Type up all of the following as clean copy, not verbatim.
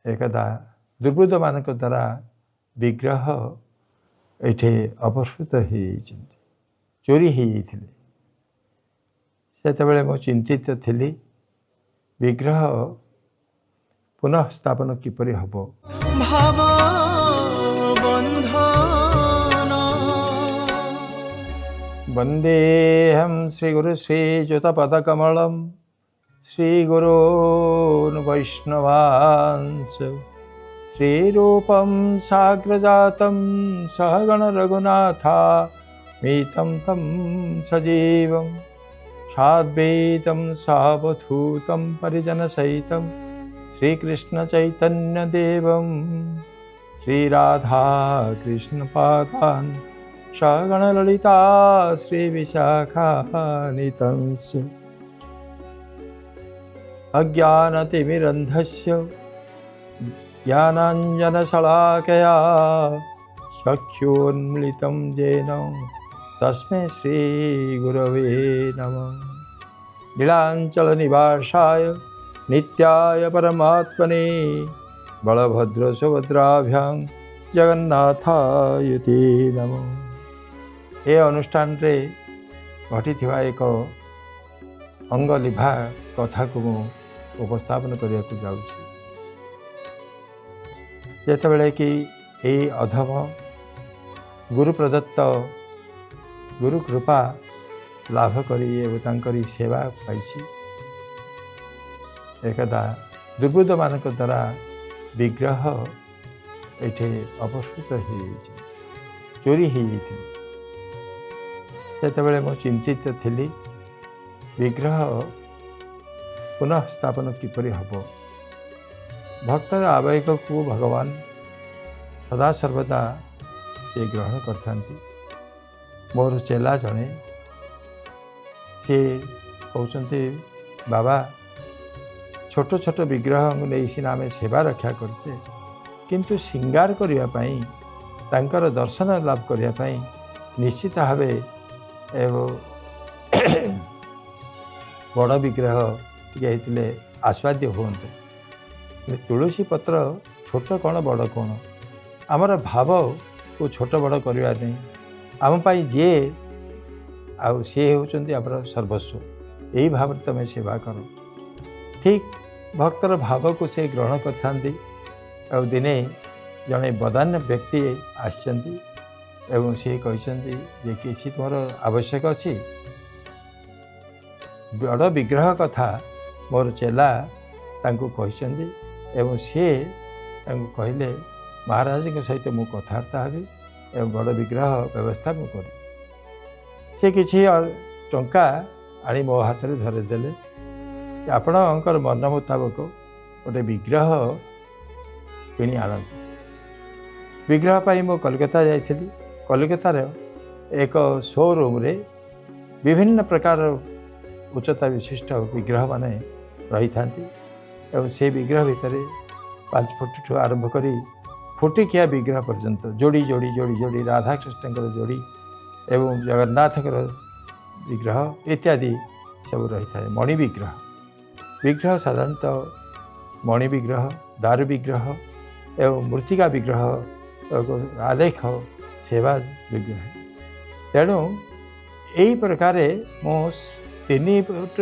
एकदा दुर्बृत्त मान द्वारा विग्रह ये अपहृत हो चोरी होते मु चिंतित थी विग्रह पुनः स्थापन किपरि हम वंदेहम श्रीगुरु श्रीयुतपदकमलं श्रीगुरून् वैष्णवांश श्रीरूपं साग्रजातं सहगण रघुनाथा मीतं तं सजीवं साद्वैतं सावधूतं परिजनसहितं श्रीकृष्ण चैतन्य देवं श्रीराधा कृष्ण पादान् सगण ललिता श्री विशाखानितंस अज्ञानतिमिरन्धस्य ज्ञानाञ्जनशलाकया चक्षुन्मिलितं येन तस्मै श्रीगुरवे नमः। नीलाञ्चलनिवासाय नित्याय परमात्मने बलभद्रसुभद्राभ्यां जगन्नाथाय ते नमः। ए अनुष्ठान रे घटी एक अंग लिभा कथा को उपस्थापन करने को जाऊँगी। जितेबाला कि यही अधम गुरु प्रदत्त गुरु कृपा लाभ करी सेवा पाई एकदा दुर्बृत्त मान द्वारा विग्रह ये अपहृत हो चोरी होते मु चिंतित थी विग्रह पुनः स्थापन किपरि हम भक्तर आवेग को भगवान सदा सर्वदा से ग्रहण करता। मोर चेला जड़े सी कहते बाबा छोट छोट विग्रह नहीं सीना आम सेवा रक्षा करसे किंतु श्रृंगार करने दर्शन लाभ करने निश्चित भाव बड़ विग्रह टे आस्वाद्य हूँ। तुलसी पत्र छोट कौन बड़ कौन आमर भाव को छोट बड़ करवा नहीं आम जी आउ सी होती आमर सर्वस्व यही भाव तुम सेवा कर ठीक भक्तर भाव को से ग्रहण करता। दिने जड़े बदान्य व्यक्ति आसछन्ति एवं सी कहते जे किसी तुम आवश्यक अच्छी बड़ विग्रह कथा मोर चेला तांको कहते एवं सी कहले महाराज के सहित मु कथबार्ता हेबी एवं बड़ विग्रह व्यवस्था मु करी से किसी टंका आनी मो हाथ में धरदेले आपणकर मन मुताबक गोटे विग्रह किणी आनती। विग्रह पाई मु कलकत्ता जाइली। कलिकतार एक शोरूम रे विभिन्न प्रकार उच्चता विशिष्ट विग्रह माने रही था एवं से विग्रह भितर 5 फुट ठू आरंभ करी फुटिकिया विग्रह पर्यंत जोड़ी जोड़ी जोड़ी जोड़ी राधाकृष्ण जोड़ी एवं जगन्नाथ विग्रह इत्यादि सब रही था। मणि विग्रह विग्रह साधारणतः मणि विग्रह दारु विग्रह एवं मृत्तिका विग्रह आलेख सेवा विग्रह तेणु यही प्रकार मो 3 फुट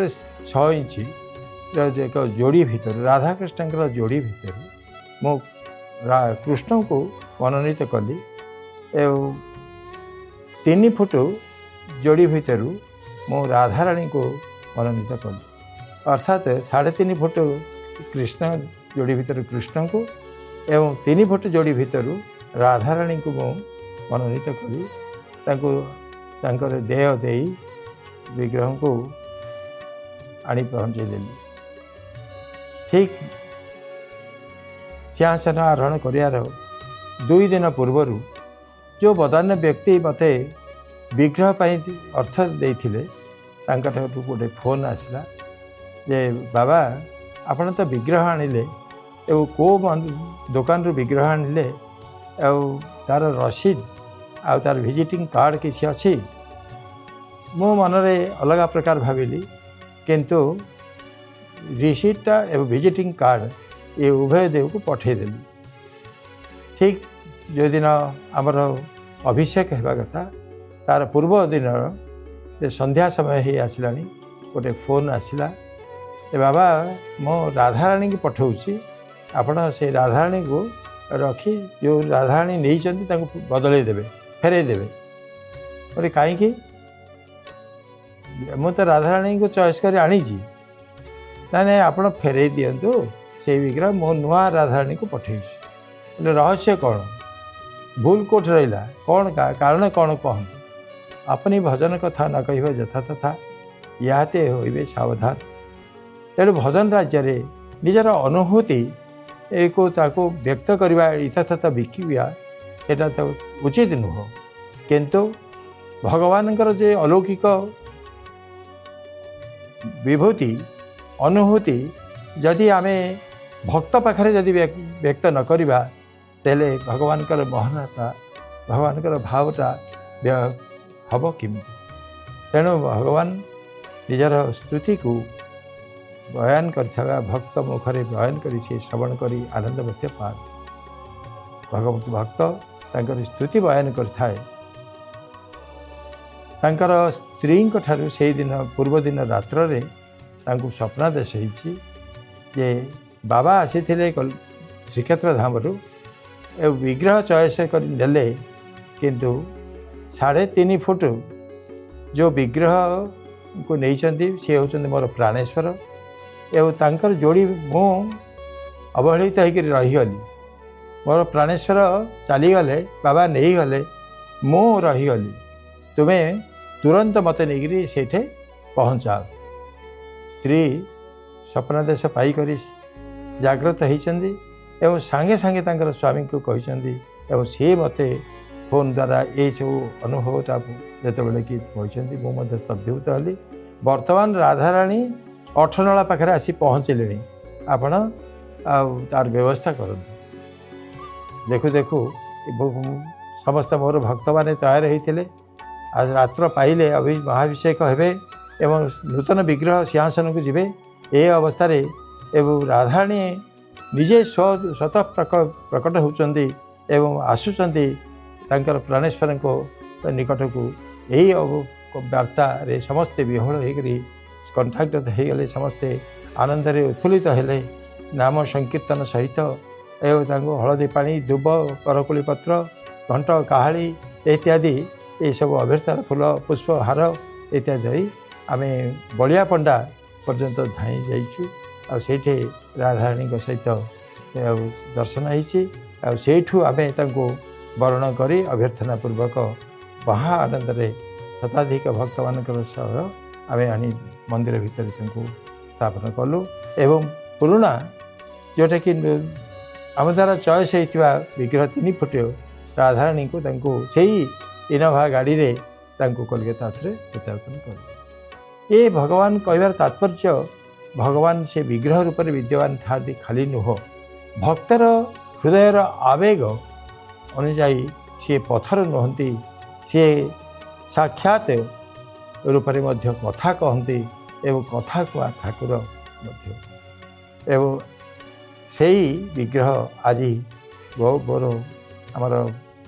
6 इंच एक जोड़ी भितर राधाकृष्ण जोड़ी भितर मो कृष्ण को मनोनीत कली एवं 3 फुट जोड़ी भितर मो राधाराणी को मनोनीत कली अर्थात 3.5 फुट कृष्ण जोड़ी भितर कृष्ण को एवं 3 फुट जोड़ी भितर राधाराणी को मो मनोनीत करी देह दे विग्रह को आनी पहुँचेदेली। ठीक सिंहासन आरोहण कर 2 दिन पूर्वर जो बदान्य व्यक्ति मत विग्रह पर अर्थ देते गोटे फोन आसला जे बाबा आपण तो विग्रह आनिले एवं को दुकान रू विग्रह आनिले तार रसीद आ तार विजिटिंग कार्ड किसी अच्छी मो मनरे अलग प्रकार भाविली किंतु रिसीटा एवं विजिटिंग कार्ड ये उभय देव को पठेदेली। ठीक जो दिन आमर अभिषेक होगा कथा तार पूर्व दिन संध्या समय ही आसला गोटे फोन आसला बाबा मो राधाराणी की पठाऊँगी आपण से राधाराणी को रखी जो राधाराणी नहीं बदल देवे फेरे देवे बोले कहीं मु तो राधाराणी को चॉइस कर आनी ना नहीं आप फेरे दिंतु से विग्रह मो नुआ राधाराणी को पठे बोले रहस्य कौन भूल कोठ रहा कौन का कारण कौन कहतु अपनी भजन कथा न कह यथा तथा याते होइबे सावधान। तेणु भजन राज्य निजर अनुभूति को ताको व्यक्त करवा इथा तथा बिकिया सेटा तो उचित नुह किंतु भगवानकर जे अलौकिक विभूति अनुभूति जदि आमे भक्त पाखरे जदि व्यक्त न करिबा तेले भगवानकर महानता भगवानकर भावटा हम किमी। तेणु भगवान निजर स्तुति को बयान कर भक्त मुखरे बयान करी से श्रवण करी आनंद मध्य पार भगवत भक्त तांकर स्तुति बयान करथाए तांकर स्त्री ठारू से दिन पूर्व दिन रात्र रे तांको स्वप्नादेश होइछि जे बाबा आसी श्रीक्षेत्र धामरू ए विग्रह चॉइस कर नेले किंतु 3.5 फुट जो विग्रह को नहीं सी होती मोर प्राणेश्वर एवं तांकर जोड़ी मु अवहेलित होकर रहीगली मोर प्राणेश्वर चलीगले बाबा नहीं गले मु रहीगली तुम्हें तुरंत मत नहीं से पहुँचाओ। स्त्री स्वप्नादेश पाइक जागृत होती एवं सांगे सांगे तांकर स्वामी को कहते एवं सी मते फोन द्वारा ये सब अनुभवटा जिते कि कहते मुझे स्तब्धीभूत हली। बर्तमान राधाराणी 8 नला पाखे आसी पहुँचले आपण तार व्यवस्था करूँ। देखु देखु समस्त मोर भक्त मैंने तैयार होते आज रात्र पाइले अभी महाभिषेक हे एवं नूतन विग्रह सिंहासन को जीवे ए अवस्था एवं राधाराणी निजे स्वतः प्रकट होती एवं आसुचंती तांकर प्राणेश्वर को निकट को यही वार्ता रे समस्ते विहल होकर कंठाक्त हो गले समस्ते आनंद उत्फुल्लित हेले नाम संकीर्तन सहित एवं हलदी पानी दुब करकुली पत्र घंट काहाली इत्यादि ये सब अभ्यर्थना फूल पुष्प हार इत्यादि आम बलिया पंडा पर्यंत धाई जाइछु आठे राधाराणी सहित दर्शन होठू आम वर्ण करी अभ्यर्थना पूर्वक महा आनंद शताधिक भक्त मान आम आनी मंदिर भितर स्थापन कलु एवं पुराणा जोटा कि आम द्वारा चॉइस होता विग्रह 3 फुट राधाराणी को से इनोभा गाड़ी रे कोलकाता प्रत्यार्पण कर ये भगवान कहबार तात्पर्य भगवान से विग्रह रूप में विद्यमान था खाली नुह भक्तर हृदयर आवेग अनुजाई सी पत्थर नुहति सी साक्षात रूप में कथा कहते एवं कथा कुआ ठाकुर एवं से विग्रह आज मोर आमर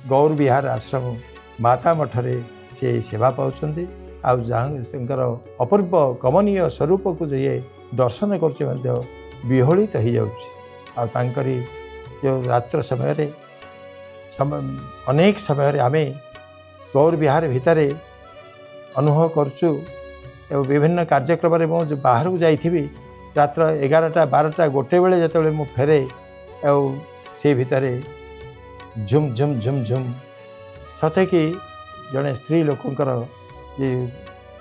गौर विहार आश्रम माता मठरे से सेवा पाँच आर अपूर्व कमनीय स्वरूप को जे दर्शन कर विहलित हो जाऊँगी जो रात्र समय अनेक समय आम गौर विहार भितर अनुभव करचु एवं विभिन्न कार्यक्रम मुझे बाहर को जाइथि रात्र 11टा 12टा गोटे बेले जिते मु फेरे एवं से भितर झुम झुम झुम झुम सते कि जड़े स्त्री लोकंकर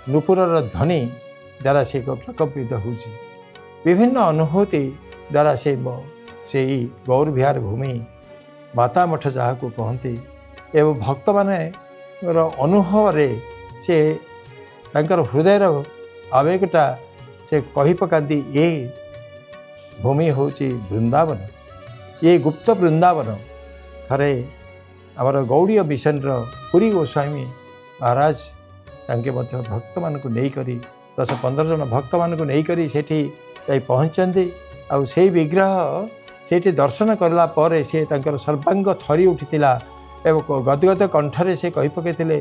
नुपुरर ध्वनि द्वारा से प्रकम्पित हो विभिन्न अनुभूति द्वारा से गौर विहार भूमि माता मठ जहाँ को कहती एवं भक्त माने अनुभव से तांकर हृदयर आवेगटा से कही पकाती ये भूमि हूँ वृंदावन ये गुप्त वृंदावन थरे आमर गौड़ीय मिशन पुरी गोस्वामी महाराज तांके भक्त मान को नहीं करी 10-15 जन भक्त मान को नहीं करी सेठी पहुँचती आउ से विग्रह ସେଇଠି ଦର୍ଶନ କଲା ପରେ ସେ ତାଙ୍କର ସର୍ବାଙ୍ଗ ଥରି ଉଠିଥିଲା ଏବଂ ଗଦଗଦ କଣ୍ଠରେ ସେ କହି ପକାଇଥିଲେ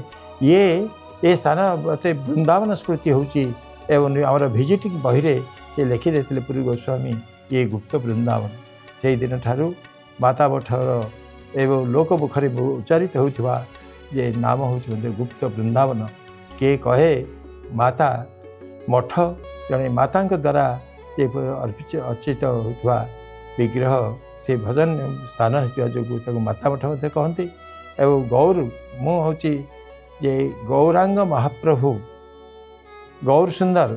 ଏ ସ୍ଥାନ ମୋତେ ବୃନ୍ଦାବନ ସ୍ମୃତି ହେଉଛି। ଏବଂ ଆମର ଭିଜିଟିଂ ବହିରେ ସେ ଲେଖିଦେଇଥିଲେ ପୁରୀ ଗୋସ୍ୱାମୀ ଇଏ ଗୁପ୍ତ ବୃନ୍ଦାବନ। ସେଇଦିନ ଠାରୁ ମାତା ମଠର ଏବଂ ଲୋକ ମୁଖରେ ଉଚ୍ଚାରିତ ହେଉଥିବା ଯେ ନାମ ହେଉଛି ମଧ୍ୟ ଗୁପ୍ତ ବୃନ୍ଦାବନ। କିଏ କହେ ମାତା ମଠ ଜଣେ ମାତାଙ୍କ ଦ୍ୱାରା ଯେ ଅର୍ଚିତ ହେଉଥିବା ବିଗ୍ରହ ସେ ଭଜନ ସ୍ଥାନ ହୋଇଥିବା ଯୋଗୁଁ ତାକୁ ମାତା ମଠ ମଧ୍ୟ କହନ୍ତି। ଏବଂ ମୁଁ ହେଉଛି ଯେ ଗୌରାଙ୍ଗ ମହାପ୍ରଭୁ ଗୌର ସୁନ୍ଦର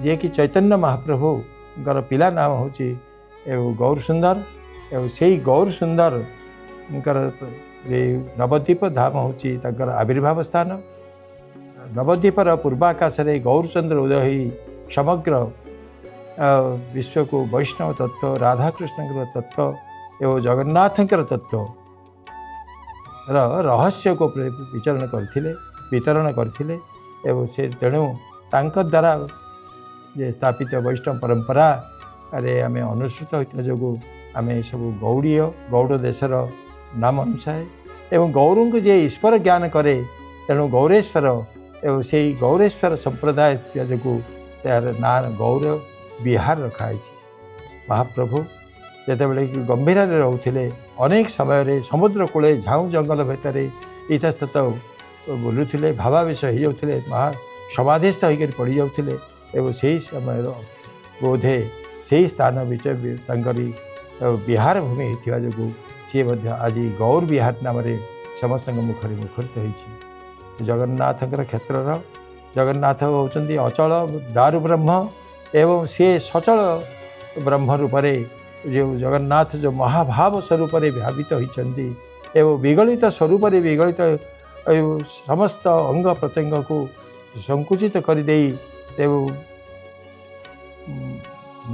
ଯିଏକି ଚୈତନ୍ୟ ମହାପ୍ରଭୁଙ୍କର ପିଲା ନାମ ହେଉଛି ଏବଂ ଗୌର ସୁନ୍ଦର। ଏବଂ ସେଇ ଗୌର ସୁନ୍ଦରଙ୍କର ନବଦ୍ୱୀପ ଧାମ ହେଉଛି ତାଙ୍କର ଆବିର୍ଭାବ ସ୍ଥାନ। ନବଦ୍ୱୀପର ପୂର୍ବାକାଶରେ ଗୌରଚନ୍ଦ୍ର ଉଦୟ ହୋଇ ସମଗ୍ର ବିଶ୍ୱକୁ ବୈଷ୍ଣବ ତତ୍ତ୍ୱ, ରାଧାକୃଷ୍ଣଙ୍କର ତତ୍ତ୍ୱ ଏବଂ ଜଗନ୍ନାଥଙ୍କର ତତ୍ତ୍ୱର ରହସ୍ୟକୁ ବିତରଣ କରିଥିଲେ ଏବଂ ସେ ତେଣୁ ତାଙ୍କ ଦ୍ୱାରା ଯେ ସ୍ଥାପିତ ବୈଷ୍ଣବ ପରମ୍ପରାରେ ଆମେ ଅନୁସୃତ ହୋଇଥିବା ଯୋଗୁଁ ଆମେ ଏସବୁ ଗୌଡ଼ ଦେଶର ନାମ ଅନୁସାରେ ଏବଂ ଗୌରଙ୍କୁ ଯିଏ ଈଶ୍ୱର ଜ୍ଞାନ କରେ ତେଣୁ ଗୌରେଶ୍ୱର ଏବଂ ସେଇ ଗୌରେଶ୍ୱର ସମ୍ପ୍ରଦାୟ ଥିବା ଯୋଗୁଁ ତାହାର ନାଁ ଗୌର ବିହାର ରଖାଯାଇଛି। ମହାପ୍ରଭୁ ଯେତେବେଳେ କି ଗମ୍ଭୀରାରେ ରହୁଥିଲେ ଅନେକ ସମୟରେ ସମୁଦ୍ର କୂଳେ ଝାଉଁ ଜଙ୍ଗଲ ଭିତରେ ଇତସ୍ତତ ବୁଲୁଥିଲେ, ଭାବାବେଶ ହୋଇଯାଉଥିଲେ, ସମାଧିସ୍ଥ ହୋଇକରି ପଡ଼ିଯାଉଥିଲେ ଏବଂ ସେହି ସମୟର ବୋଧେ ସେହି ସ୍ଥାନ ତାଙ୍କରି ବିହାର ଭୂମି ହୋଇଥିବା ଯୋଗୁଁ ସିଏ ମଧ୍ୟ ଆଜି ଗୌର ବିହାର ନାମରେ ସମସ୍ତଙ୍କ ମୁଖରେ ମୁଖରିତ ହୋଇଛି। ଜଗନ୍ନାଥଙ୍କର କ୍ଷେତ୍ରର ଜଗନ୍ନାଥ ହେଉଛନ୍ତି ଅଚଳ ଦାରୁ ବ୍ରହ୍ମ ଏବଂ ସିଏ ସଚଳ ବ୍ରହ୍ମ ରୂପରେ ଯେଉଁ ଜଗନ୍ନାଥ ଯେଉଁ ମହାଭାବ ସ୍ୱରୂପରେ ଭାବିତ ହୋଇଛନ୍ତି ଏବଂ ବିଗଳିତ ସ୍ୱରୂପରେ ବିଗଳିତ ସମସ୍ତ ଅଙ୍ଗ ପ୍ରତ୍ୟଙ୍ଗକୁ ସଂକୁଚିତ କରିଦେଇ ଏବଂ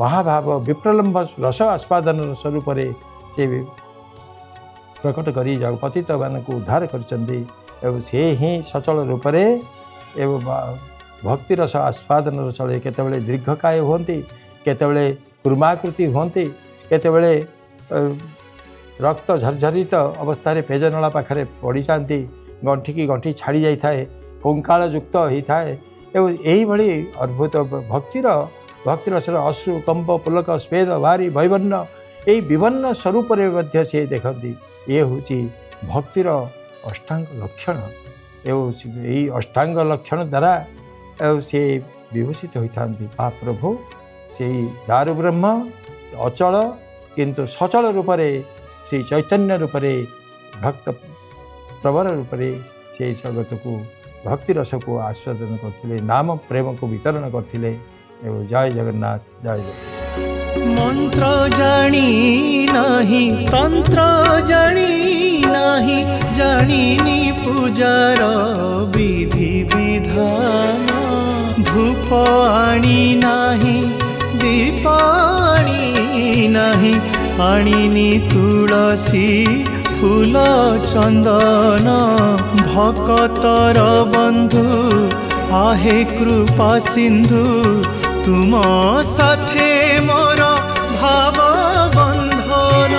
ମହାଭାବ ବିପ୍ରଲମ୍ବ ରସ ଆସ୍ୱାଦନର ସ୍ୱରୂପରେ ସେ ପ୍ରକଟ କରି ପତିତମାନଙ୍କୁ ଉଦ୍ଧାର କରିଛନ୍ତି ଏବଂ ସେ ହିଁ ସଚଳ ରୂପରେ ଏବଂ ଭକ୍ତି ରସ ଆସ୍ୱାଦନର ଚଳେ କେତେବେଳେ ଦୀର୍ଘକାୟ ହୁଅନ୍ତି, କେତେବେଳେ କୁର୍ମାକୃତି ହୁଅନ୍ତି, କେତେବେଳେ ରକ୍ତ ଝରଝରିତ ଅବସ୍ଥାରେ ପେଜନଳା ପାଖରେ ପଡ଼ିଯାଆନ୍ତି, ଗଣ୍ଠିକି ଗଣ୍ଠି ଛାଡ଼ି ଯାଇଥାଏ, କଙ୍କାଳ ଯୁକ୍ତ ହୋଇଥାଏ ଏବଂ ଏହିଭଳି ଅଦ୍ଭୁତ ଭକ୍ତିରସର ଅଶ୍ରୁ କମ୍ପ ପୁଲକ ସ୍ୱେଦ ଭାରି ବୈବର୍ଣ୍ଣ ଏହି ବିଭିନ୍ନ ସ୍ୱରୂପରେ ମଧ୍ୟ ସେ ଦେଖନ୍ତି। ଇଏ ହେଉଛି ଭକ୍ତିର ଅଷ୍ଟାଙ୍ଗ ଲକ୍ଷଣ ଏବଂ ଏହି ଅଷ୍ଟାଙ୍ଗ ଲକ୍ଷଣ ଦ୍ୱାରା ସେ ବିଭୂଷିତ ହୋଇଥାନ୍ତି। ମହାପ୍ରଭୁ ସେହି ଦାରୁ ବ୍ରହ୍ମ ଅଚଳ କିନ୍ତୁ ସଚଳ ରୂପରେ ଶ୍ରୀ ଚୈତନ୍ୟ ରୂପରେ ଭକ୍ତ ପ୍ରବର ରୂପରେ ସେହି ଜଗତକୁ ଭକ୍ତିରସକୁ ଆସ୍ୱାଦନ କରିଥିଲେ, ନାମ ପ୍ରେମକୁ ବିତରଣ କରିଥିଲେ ଏବଂ ଜୟ ଜଗନ୍ନାଥ ଜୟ ଜଗନ୍ନାଥ। मंत्र जानी नहीं तंत्र जानी नहीं जानी पूजार विधि विधान धूप आनी नहीं दीप आनी नहीं आनिनी तुलसी फूल चंदन भक्तर बंधु आहे कृपा सिंधु तुम साथे मोर भाव बंधन